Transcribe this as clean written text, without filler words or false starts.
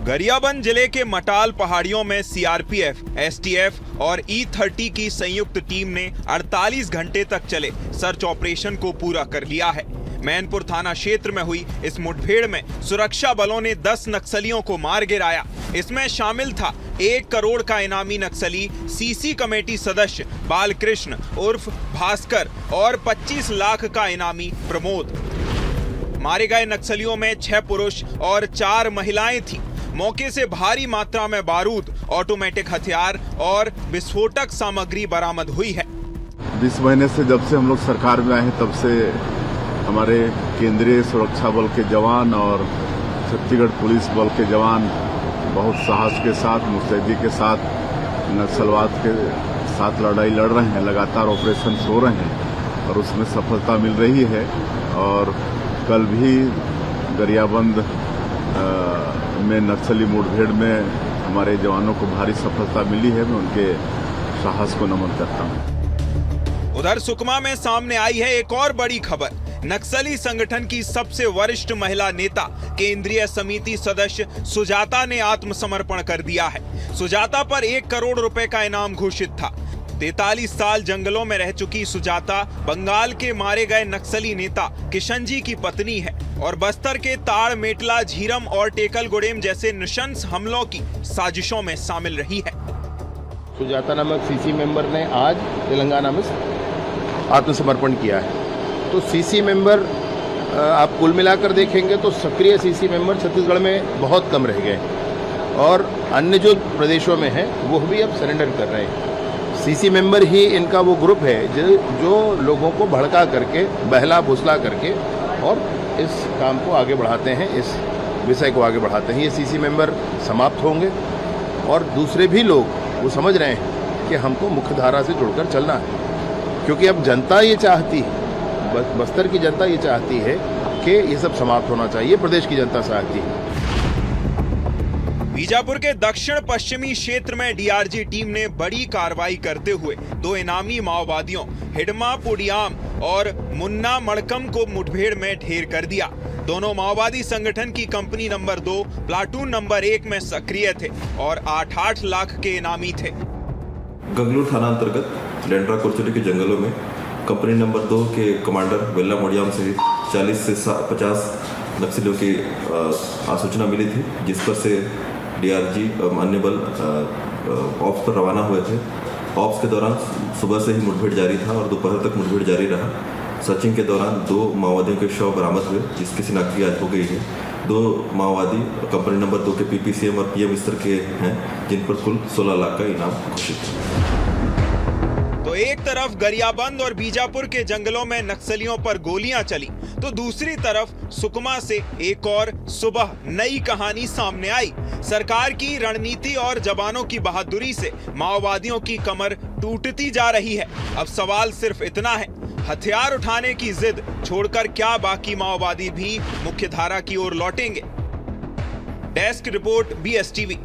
गरियाबंद जिले के मटाल पहाड़ियों में सीआरपीएफ, एसटीएफ और E30 की संयुक्त टीम ने 48 घंटे तक चले सर्च ऑपरेशन को पूरा कर लिया है। मैनपुर थाना क्षेत्र में हुई इस मुठभेड़ में सुरक्षा बलों ने 10 नक्सलियों को मार गिराया। इसमें शामिल था 1 करोड़ का इनामी नक्सली सीसी कमेटी सदस्य बालकृष्ण उर्फ भास्कर और 25 लाख का इनामी प्रमोद। मारे गए नक्सलियों में 6 पुरुष और 4 महिलाएं थीं। मौके से भारी मात्रा में बारूद, ऑटोमेटिक हथियार और विस्फोटक सामग्री बरामद हुई है। 20 महीने से जब से हम लोग सरकार में आए हैं तब से हमारे केंद्रीय सुरक्षा बल के जवान और छत्तीसगढ़ पुलिस बल के जवान बहुत साहस के साथ, मुस्तैदी के साथ नक्सलवाद के साथ लड़ाई लड़ रहे हैं। लगातार ऑपरेशन हो रहे हैं और उसमें सफलता मिल रही है। और कल भी गरियाबंद में नक्सली मुठभेड़ में हमारे जवानों को भारी सफलता मिली है। मैं उनके साहस को नमन करता हूं। उधर सुकमा में सामने आई है एक और बड़ी खबर। नक्सली संगठन की सबसे वरिष्ठ महिला नेता, केंद्रीय समिति सदस्य सुजाता ने आत्मसमर्पण कर दिया है। सुजाता पर 1 करोड़ रुपए का इनाम घोषित था। 43 साल जंगलों में रह चुकी सुजाता बंगाल के मारे गए नक्सली नेता किशन जी की पत्नी है और बस्तर के ताड़, मेटला, झीरम और टेकल गुडेम जैसे नृशंस हमलों की साजिशों में शामिल रही है। सुजाता नामक सीसी मेंबर ने आज तेलंगाना में आत्मसमर्पण किया है। तो सीसी मेंबर आप कुल मिलाकर देखेंगे तो सक्रिय सीसी मेंबर छत्तीसगढ़ में बहुत कम रह गए और अन्य जो प्रदेशों में हैं वो भी अब सरेंडर कर रहे हैं। सीसी मेंबर ही इनका वो ग्रुप है जो लोगों को भड़का करके, बहला फुसला करके और इस काम को आगे बढ़ाते हैं, इस विषय को आगे बढ़ाते हैं। ये सीसी मेंबर समाप्त होंगे और दूसरे भी लोग वो समझ रहे हैं कि हमको मुख्य धारा से जुड़कर चलना है, क्योंकि अब जनता ये चाहती है, बस्तर की जनता ये चाहती है कि ये सब समाप्त होना चाहिए। प्रदेश की जनता चाहती है। बीजापुर के दक्षिण पश्चिमी क्षेत्र में डीआरजी टीम ने बड़ी कार्रवाई करते हुए 2 इनामी माओवादियों हिडमा पुडियाम और मुन्ना मड़कम को मुठभेड़ में ढेर कर दिया। दोनों माओवादी संगठन की कंपनी नंबर 2 प्लाटून नंबर 1 में सक्रिय थे और 8-8 लाख के इनामी थे। गंगलूर थाना अंतर्गत लेंड्रा कोरचोटी के जंगलों में कंपनी नंबर 2 के कमांडर वेल्ला मोडियाम से 40 से 50 नक्सलियों की सूचना मिली थी, जिस पर से डीआरजी अन्य बल ऑप्स पर रवाना हुए थे। ऑप्स के दौरान सुबह से ही मुठभेड़ जारी था और दोपहर तक मुठभेड़ जारी रहा। सर्चिंग के दौरान 2 माओवादियों के शव बरामद हुए, जिसकी शिनाख्त आज हो गई है। 2 माओवादी कंपनी नंबर 2 के पीपीसीएम और पीएम स्तर के हैं, जिन पर कुल 16 लाख का इनाम घोषित है। तो एक तरफ गरियाबंद और बीजापुर के जंगलों में नक्सलियों पर गोलियां चली, तो दूसरी तरफ सुकमा से एक और सुबह नई कहानी सामने आई। सरकार की रणनीति और जवानों की बहादुरी से माओवादियों की कमर टूटती जा रही है। अब सवाल सिर्फ इतना है, हथियार उठाने की जिद छोड़कर क्या बाकी माओवादी भी मुख्यधारा की ओर लौटेंगे? Desk report, BSTV।